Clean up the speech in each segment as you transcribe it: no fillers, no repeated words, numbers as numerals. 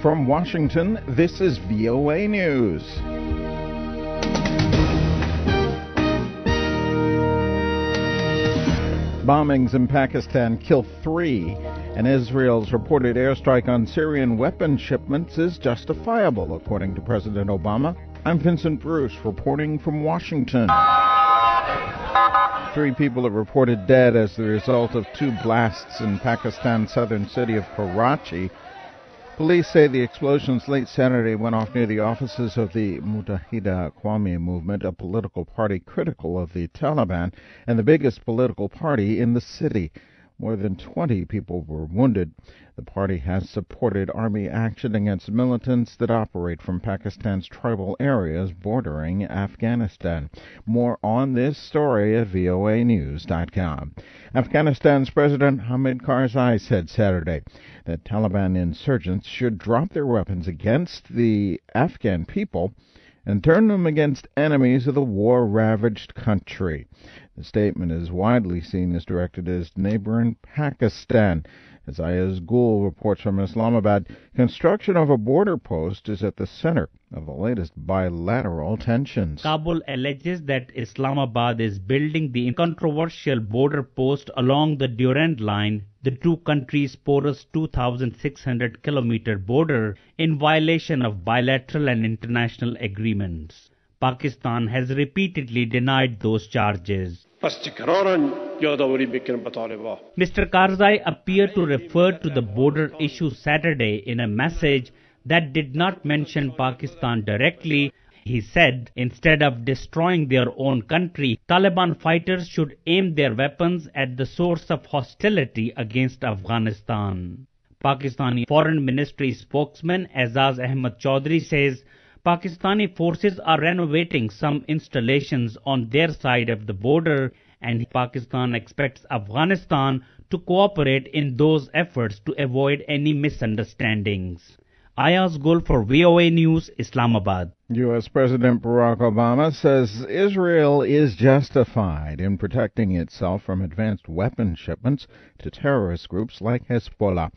From Washington, this is VOA News. Bombings in Pakistan kill 3, and Israel's reported airstrike on Syrian weapon shipments is justifiable, according to President Obama. I'm Vincent Bruce, reporting from Washington. 3 people are reported dead as the result of 2 blasts in Pakistan's southern city of Karachi. Police say the explosions late Saturday went off near the offices of the Muttahida Qaumi Movement, a political party critical of the Taliban and the biggest political party in the city. More than 20 people were wounded. The party has supported army action against militants that operate from Pakistan's tribal areas bordering Afghanistan. More on this story at voanews.com. Afghanistan's President Hamid Karzai said Saturday that Taliban insurgents should drop their weapons against the Afghan people and turn them against enemies of the war-ravaged country. The statement is widely seen as directed at its neighbor in Pakistan. As Ayaz Gul reports from Islamabad, construction of a border post is at the center of the latest bilateral tensions. Kabul alleges that Islamabad is building the controversial border post along the Durand Line, the two countries' porous 2,600-kilometer border, in violation of bilateral and international agreements. Pakistan has repeatedly denied those charges. Mr. Karzai appeared to refer to the border issue Saturday in a message that did not mention Pakistan directly. He said, instead of destroying their own country, Taliban fighters should aim their weapons at the source of hostility against Afghanistan. Pakistani Foreign Ministry spokesman Ayaz Chaudhry says Pakistani forces are renovating some installations on their side of the border, and Pakistan expects Afghanistan to cooperate in those efforts to avoid any misunderstandings. Ayaz Gul for VOA News, Islamabad. U.S. President Barack Obama says Israel is justified in protecting itself from advanced weapon shipments to terrorist groups like Hezbollah.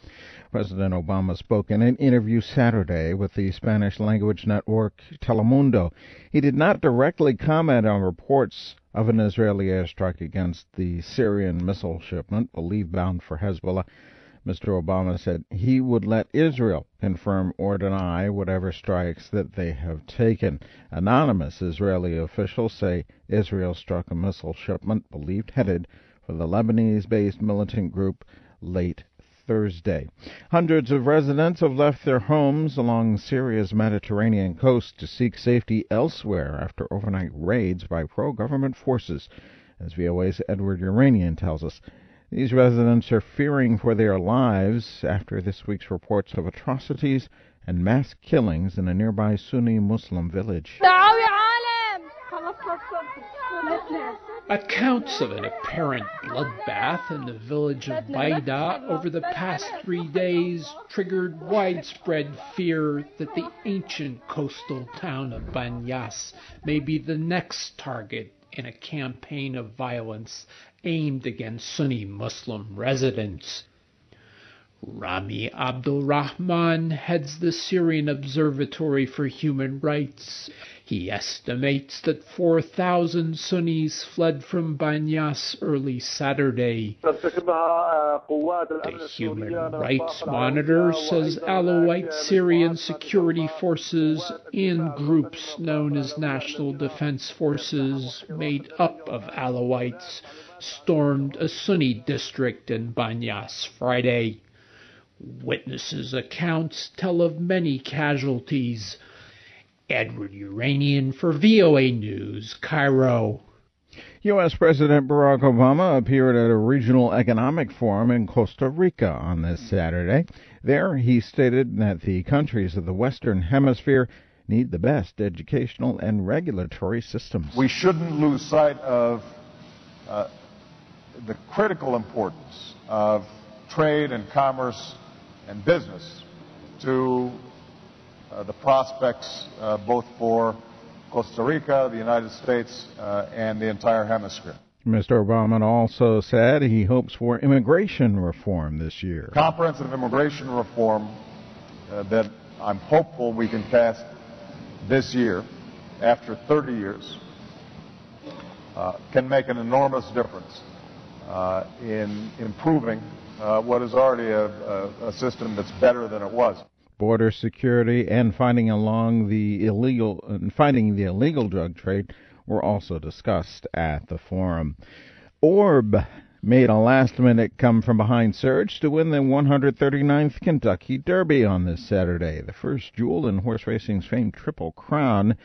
President Obama spoke in an interview Saturday with the Spanish-language network Telemundo. He did not directly comment on reports of an Israeli airstrike against the Syrian missile shipment believed bound for Hezbollah. Mr. Obama said he would let Israel confirm or deny whatever strikes that they have taken. Anonymous Israeli officials say Israel struck a missile shipment believed headed for the Lebanese-based militant group late Thursday. Hundreds of residents have left their homes along Syria's Mediterranean coast to seek safety elsewhere after overnight raids by pro-government forces, as VOA's Edward Uranian tells us. These residents are fearing for their lives after this week's reports of atrocities and mass killings in a nearby Sunni Muslim village. Accounts of an apparent bloodbath in the village of Baida over the past 3 days triggered widespread fear that the ancient coastal town of Banyas may be the next target in a campaign of violence aimed against Sunni Muslim residents. Rami Abdul Rahman heads the Syrian Observatory for Human Rights. He estimates that 4,000 Sunnis fled from Banyas early Saturday. The Human Rights Monitor says Alawite Syrian security forces and groups known as National Defense Forces, made up of Alawites, stormed a Sunni district in Banyas Friday. Witnesses' accounts tell of many casualties. Edward Uranian for VOA News, Cairo. U.S. President Barack Obama appeared at a regional economic forum in Costa Rica on this Saturday. There, he stated that the countries of the Western Hemisphere need the best educational and regulatory systems. We shouldn't lose sight of the critical importance of trade and commerce and business to the prospects both for Costa Rica, the United States, and the entire hemisphere. Mr. Obama also said he hopes for immigration reform this year. Comprehensive immigration reform that I'm hopeful we can pass this year, after 30 years, can make an enormous difference in improving what is already a system that's better than it was. Border security and fighting the illegal drug trade were also discussed at the forum. Orb made a last-minute come-from-behind surge to win the 139th Kentucky Derby on this Saturday, the first jewel in horse racing's famed Triple Crown.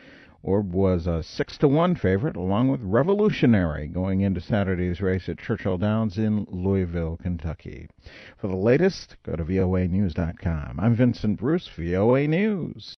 Orb was a 6-1 favorite, along with Revolutionary, going into Saturday's race at Churchill Downs in Louisville, Kentucky. For the latest, go to voanews.com. I'm Vincent Bruce, VOA News.